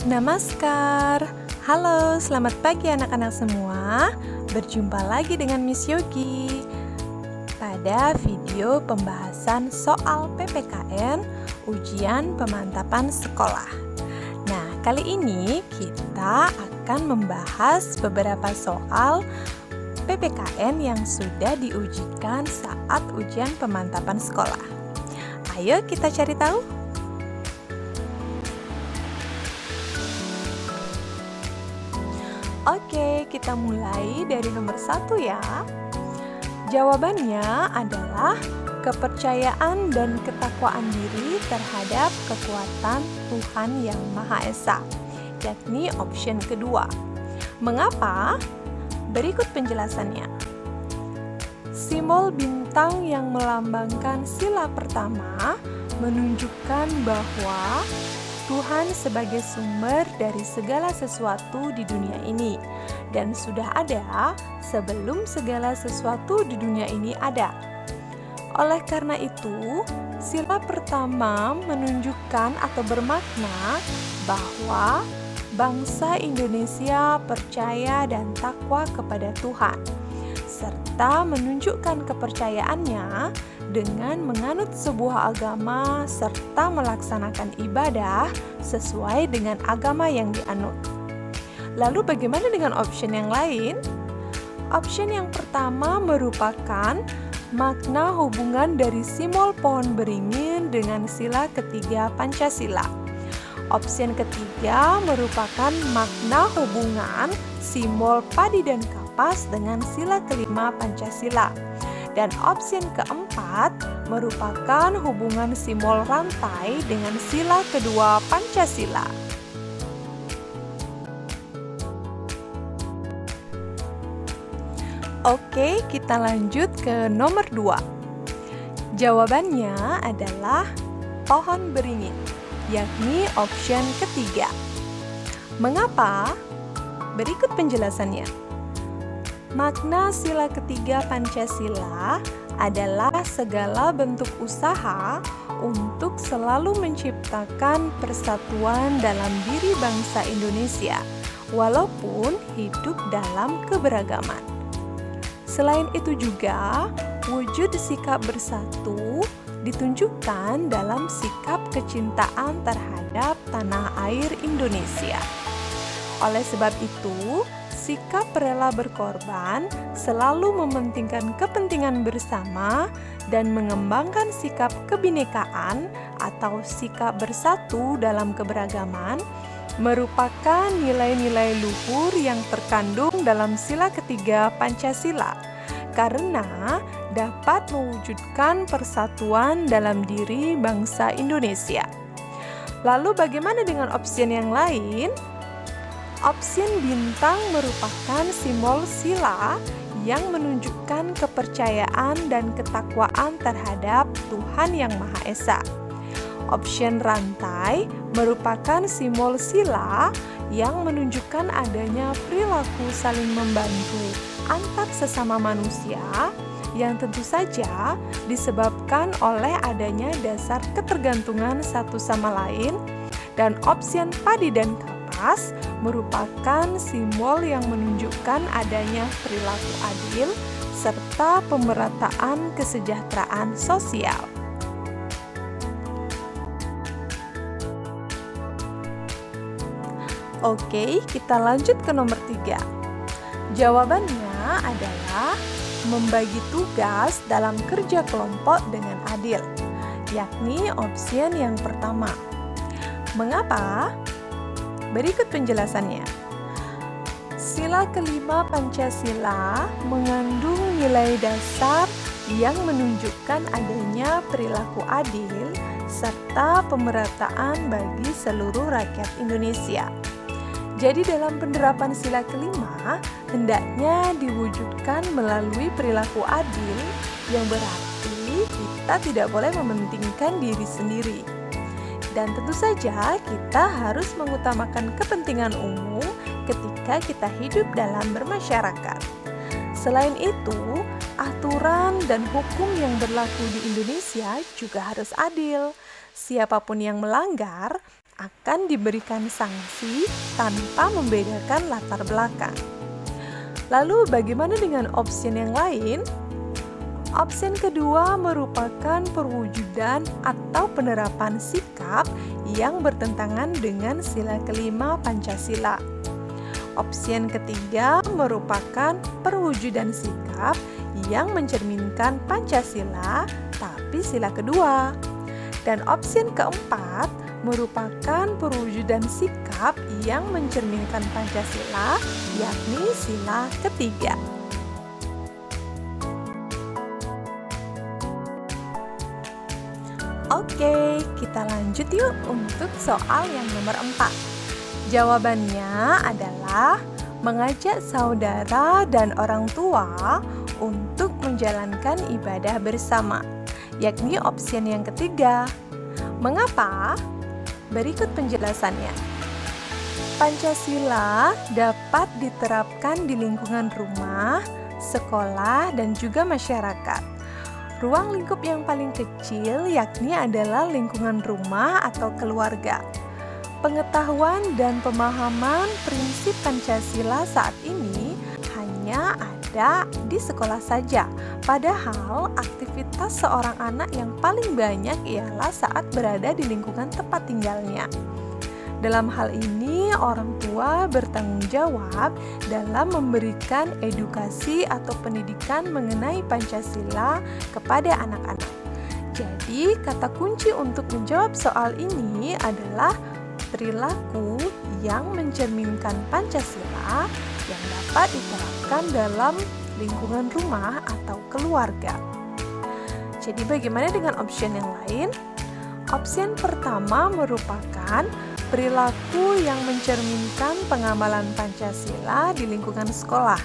Namaskar. Halo, selamat pagi anak-anak semua. Berjumpa lagi dengan Miss Yogi. Pada video pembahasan soal PPKN, ujian pemantapan sekolah. Nah, kali ini kita akan membahas beberapa soal PPKN yang sudah diujikan saat ujian pemantapan sekolah. Ayo kita cari tahu. Oke, kita mulai dari nomor 1 ya. Jawabannya adalah kepercayaan dan ketakwaan diri terhadap kekuatan Tuhan Yang Maha Esa, yakni option kedua. Mengapa? Berikut penjelasannya. Simbol bintang yang melambangkan sila pertama menunjukkan bahwa Tuhan sebagai sumber dari segala sesuatu di dunia ini dan sudah ada sebelum segala sesuatu di dunia ini ada. Oleh karena itu, sila pertama menunjukkan atau bermakna bahwa bangsa Indonesia percaya dan takwa kepada Tuhan, serta menunjukkan kepercayaannya dengan menganut sebuah agama serta melaksanakan ibadah sesuai dengan agama yang dianut. Lalu bagaimana dengan option yang lain? Option yang pertama merupakan makna hubungan dari simbol pohon beringin dengan sila ketiga Pancasila. Option ketiga merupakan makna hubungan simbol padi dan kapas dengan sila kelima Pancasila. Dan opsi keempat merupakan hubungan simbol rantai dengan sila kedua Pancasila. Oke, kita lanjut ke nomor 2. Jawabannya adalah pohon beringin, yakni option ketiga. Mengapa? Berikut penjelasannya. Makna sila ketiga Pancasila adalah segala bentuk usaha untuk selalu menciptakan persatuan dalam diri bangsa Indonesia, walaupun hidup dalam keberagaman. Selain itu juga, wujud sikap bersatu ditunjukkan dalam sikap kecintaan terhadap tanah air Indonesia. Oleh sebab itu, sikap rela berkorban selalu mementingkan kepentingan bersama dan mengembangkan sikap kebinekaan atau sikap bersatu dalam keberagaman merupakan nilai-nilai luhur yang terkandung dalam sila ketiga Pancasila karena dapat mewujudkan persatuan dalam diri bangsa Indonesia. Lalu bagaimana dengan opsi yang lain? Opsi bintang merupakan simbol sila yang menunjukkan kepercayaan dan ketakwaan terhadap Tuhan Yang Maha Esa. Opsi rantai merupakan simbol sila yang menunjukkan adanya perilaku saling membantu antar sesama manusia yang tentu saja disebabkan oleh adanya dasar ketergantungan satu sama lain. Dan opsi padi dan kapas merupakan simbol yang menunjukkan adanya perilaku adil serta pemerataan kesejahteraan sosial. Oke, kita lanjut ke nomor 3. Jawabannya adalah membagi tugas dalam kerja kelompok dengan adil, yakni opsi yang pertama. Mengapa? Berikut penjelasannya. Sila kelima Pancasila mengandung nilai dasar yang menunjukkan adanya perilaku adil serta pemerataan bagi seluruh rakyat Indonesia. Jadi dalam penerapan sila kelima, hendaknya diwujudkan melalui perilaku adil yang berarti kita tidak boleh mementingkan diri sendiri. Dan tentu saja kita harus mengutamakan kepentingan umum ketika kita hidup dalam bermasyarakat. Selain itu, aturan dan hukum yang berlaku di Indonesia juga harus adil. Siapapun yang melanggar akan diberikan sanksi tanpa membedakan latar belakang. Lalu bagaimana dengan opsi yang lain? Opsi kedua merupakan perwujudan atau penerapan sikap yang bertentangan dengan sila kelima Pancasila. Opsi ketiga merupakan perwujudan sikap yang mencerminkan Pancasila tapi sila kedua. Dan opsi keempat merupakan perwujudan sikap yang mencerminkan Pancasila yakni sila ketiga. Oke, kita lanjut yuk untuk soal yang nomor 4. Jawabannya adalah mengajak saudara dan orang tua untuk menjalankan ibadah bersama, yakni opsi yang ketiga. Mengapa? Berikut penjelasannya. Pancasila dapat diterapkan di lingkungan rumah, sekolah, dan juga masyarakat. Ruang lingkup yang paling kecil yakni adalah lingkungan rumah atau keluarga. Pengetahuan dan pemahaman prinsip Pancasila saat ini hanya ada di sekolah saja. Padahal aktivitas seorang anak yang paling banyak ialah saat berada di lingkungan tempat tinggalnya. Dalam hal ini, orang tua bertanggung jawab dalam memberikan edukasi atau pendidikan mengenai Pancasila kepada anak-anak. Jadi, kata kunci untuk menjawab soal ini adalah perilaku yang mencerminkan Pancasila yang dapat diterapkan dalam lingkungan rumah atau keluarga. Jadi, bagaimana dengan opsi yang lain? Opsi pertama merupakan perilaku yang mencerminkan pengamalan Pancasila di lingkungan sekolah,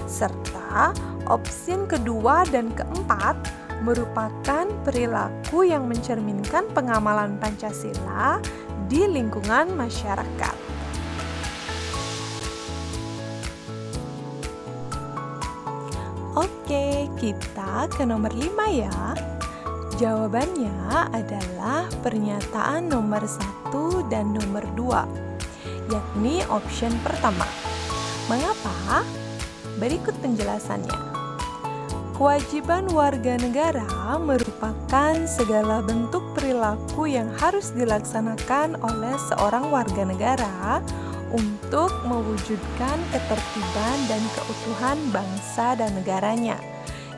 serta opsi kedua dan keempat merupakan perilaku yang mencerminkan pengamalan Pancasila di lingkungan masyarakat. Oke, kita ke nomor 5 ya. Jawabannya adalah pernyataan nomor 1 dan nomor 2, yakni opsi pertama. Mengapa? Berikut penjelasannya. Kewajiban warga negara merupakan segala bentuk perilaku yang harus dilaksanakan oleh seorang warga negara untuk mewujudkan ketertiban dan keutuhan bangsa dan negaranya.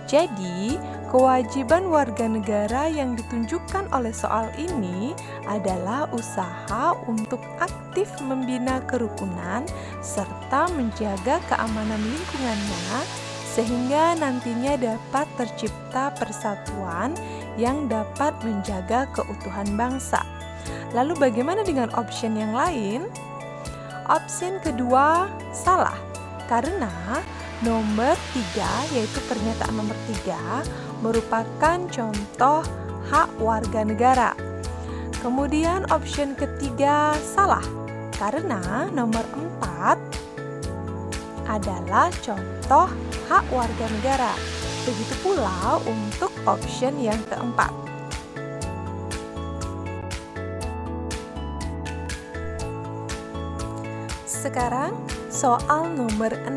Jadi, kewajiban warga negara yang ditunjukkan oleh soal ini adalah usaha untuk aktif membina kerukunan serta menjaga keamanan lingkungannya sehingga nantinya dapat tercipta persatuan yang dapat menjaga keutuhan bangsa. Lalu bagaimana dengan opsi yang lain? Opsi kedua salah, karena nomor 3, yaitu pernyataan nomor 3, merupakan contoh hak warga negara. Kemudian opsi ketiga salah, karena nomor 4 adalah contoh hak warga negara. Begitu pula untuk opsi yang keempat. Sekarang soal nomor 6.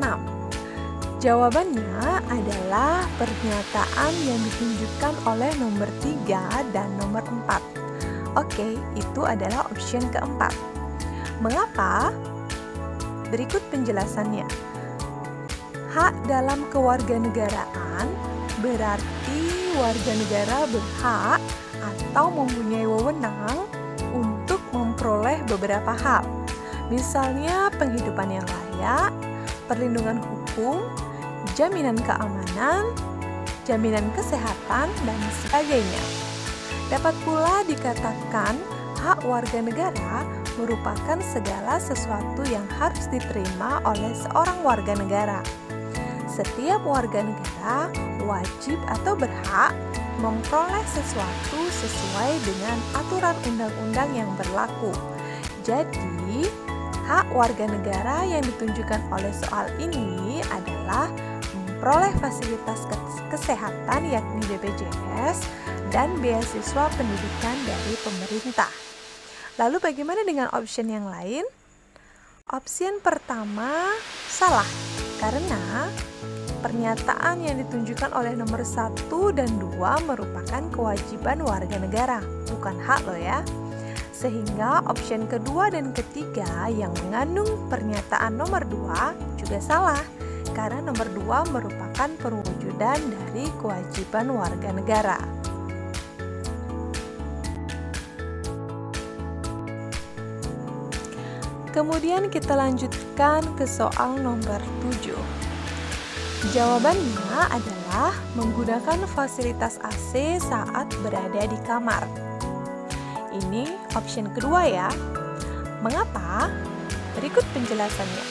Jawabannya adalah pernyataan yang ditunjukkan oleh nomor 3 dan nomor 4. Oke, itu adalah opsi keempat. Mengapa? Berikut penjelasannya. Hak dalam kewarganegaraan berarti warga negara berhak atau mempunyai wewenang untuk memperoleh beberapa hal. Misalnya penghidupan yang layak, perlindungan hukum, jaminan keamanan, jaminan kesehatan, dan sebagainya. Dapat pula dikatakan hak warga negara merupakan segala sesuatu yang harus diterima oleh seorang warga negara. Setiap warga negara wajib atau berhak memperoleh sesuatu sesuai dengan aturan undang-undang yang berlaku. Jadi, hak warga negara yang ditunjukkan oleh soal ini adalah memperoleh fasilitas kesehatan yakni BPJS dan beasiswa pendidikan dari pemerintah. Lalu bagaimana dengan option yang lain? Option pertama salah, karena pernyataan yang ditunjukkan oleh nomor 1 dan 2 merupakan kewajiban warga negara, bukan hak loh ya. Sehingga option kedua dan ketiga yang mengandung pernyataan nomor 2 juga salah, karena nomor 2 merupakan perwujudan dari kewajiban warga negara. Kemudian kita lanjutkan ke soal nomor 7. Jawabannya adalah menggunakan fasilitas AC saat berada di kamar. Ini option kedua ya. Mengapa? Berikut penjelasannya.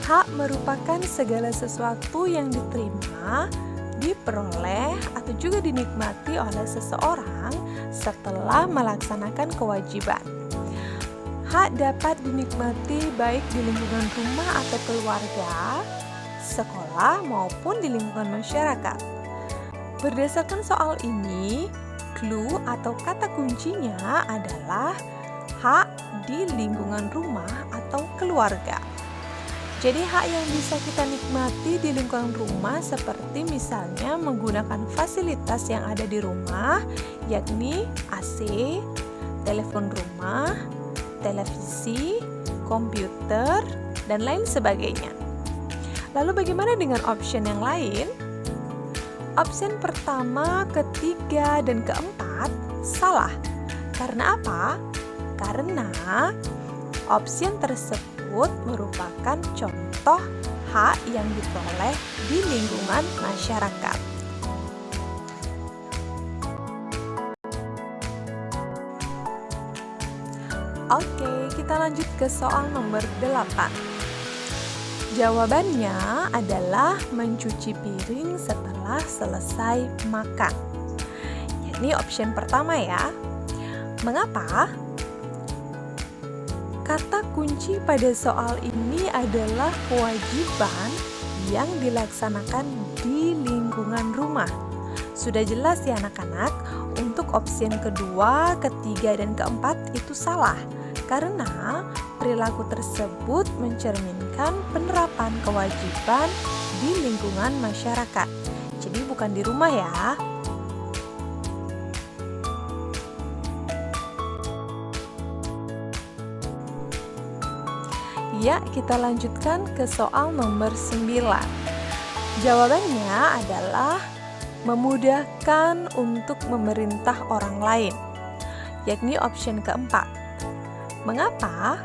Hak merupakan segala sesuatu yang diterima, diperoleh, atau juga dinikmati oleh seseorang setelah melaksanakan kewajiban. Hak dapat dinikmati baik di lingkungan rumah atau keluarga, sekolah, maupun di lingkungan masyarakat. Berdasarkan soal ini, clue atau kata kuncinya adalah hak di lingkungan rumah atau keluarga. Jadi hak yang bisa kita nikmati di lingkungan rumah seperti misalnya menggunakan fasilitas yang ada di rumah, yakni AC, telepon rumah, televisi, komputer, dan lain sebagainya. Lalu bagaimana dengan option yang lain? Option pertama, ketiga, dan keempat salah. Karena apa? Karena option tersebut merupakan contoh hak yang diperoleh di lingkungan masyarakat. Oke, kita lanjut ke soal nomor 8. Jawabannya adalah mencuci piring setelah selesai makan. Ini option pertama ya. Mengapa? Kata kunci pada soal ini adalah kewajiban yang dilaksanakan di lingkungan rumah. Sudah jelas ya anak-anak, untuk opsi yang kedua, ketiga, dan keempat itu salah. Karena perilaku tersebut mencerminkan penerapan kewajiban di lingkungan masyarakat. Jadi bukan di rumah ya. Ya, kita lanjutkan ke soal nomor 9. Jawabannya adalah memudahkan untuk memerintah orang lain, yakni option keempat. Mengapa?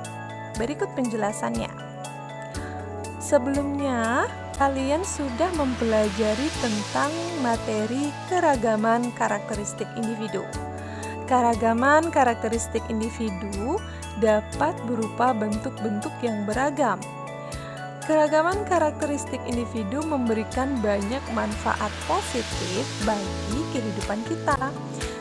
Berikut penjelasannya. Sebelumnya, kalian sudah mempelajari tentang materi keragaman karakteristik individu. Keragaman karakteristik individu dapat berupa bentuk-bentuk yang beragam. Keragaman karakteristik individu memberikan banyak manfaat positif bagi kehidupan kita,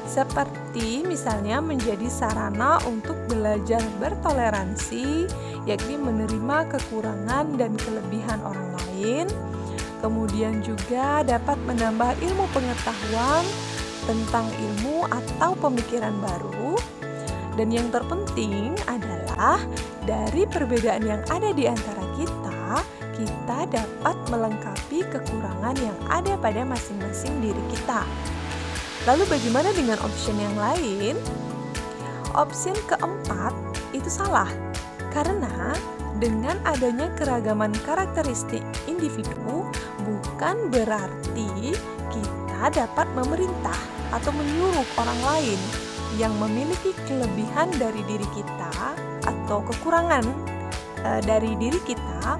seperti misalnya menjadi sarana untuk belajar bertoleransi, yakni menerima kekurangan dan kelebihan orang lain. Kemudian juga dapat menambah ilmu pengetahuan tentang ilmu atau pemikiran baru. Dan yang terpenting adalah dari perbedaan yang ada di antara kita dapat melengkapi kekurangan yang ada pada masing-masing diri kita. Lalu bagaimana dengan option yang lain? Option keempat itu salah, karena dengan adanya keragaman karakteristik individu bukan berarti kita dapat memerintah atau menyuruh orang lain yang memiliki kelebihan dari diri kita atau kekurangan dari diri kita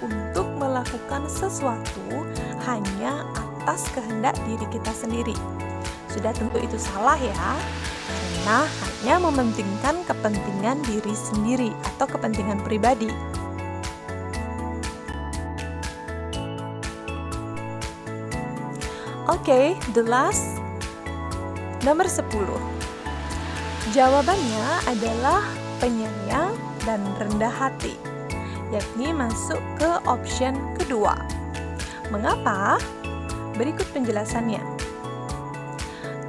untuk melakukan sesuatu hanya atas kehendak diri kita sendiri. Sudah tentu itu salah ya, karena hanya mementingkan kepentingan diri sendiri atau kepentingan pribadi. Oke, the last, nomor 10. Jawabannya adalah penyayang dan rendah hati, yakni masuk ke option kedua. Mengapa? Berikut penjelasannya.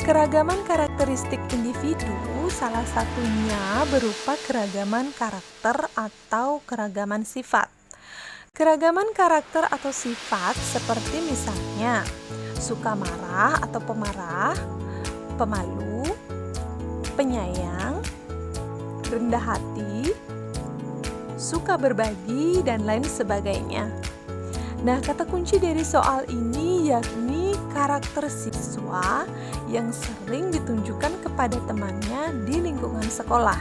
Keragaman karakteristik individu salah satunya berupa keragaman karakter atau keragaman sifat. Keragaman karakter atau sifat seperti misalnya suka marah atau pemarah, pemalu, penyayang, rendah hati, suka berbagi, dan lain sebagainya. Nah, kata kunci dari soal ini yakni karakter siswa yang sering ditunjukkan kepada temannya di lingkungan sekolah.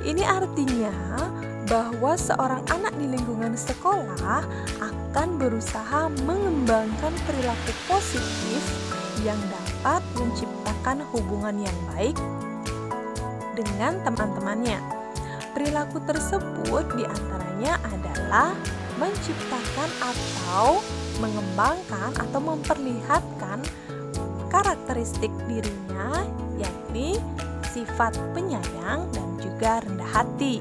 Ini artinya bahwa seorang anak di lingkungan sekolah akan berusaha mengembangkan perilaku positif yang dapat menciptakan hubungan yang baik dengan teman-temannya. Perilaku tersebut diantaranya adalah menciptakan atau mengembangkan atau memperlihatkan karakteristik dirinya, yakni sifat penyayang dan juga rendah hati.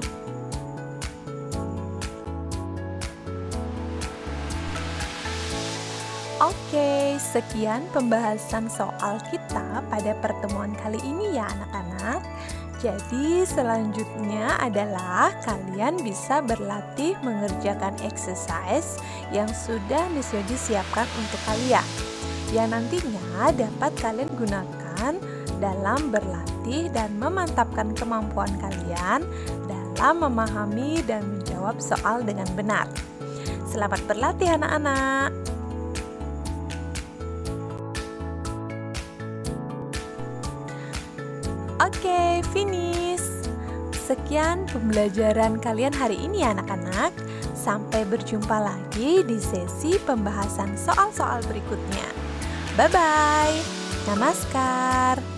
Oke, sekian pembahasan soal kita pada pertemuan kali ini ya anak-anak. Jadi selanjutnya adalah kalian bisa berlatih mengerjakan exercise yang sudah Miss Yogi siapkan untuk kalian, yang nantinya dapat kalian gunakan dalam berlatih dan memantapkan kemampuan kalian dalam memahami dan menjawab soal dengan benar. Selamat berlatih anak-anak. Oke, finish. Sekian pembelajaran kalian hari ini ya anak-anak. Sampai berjumpa lagi di sesi pembahasan soal-soal berikutnya. Bye-bye. Namaskar.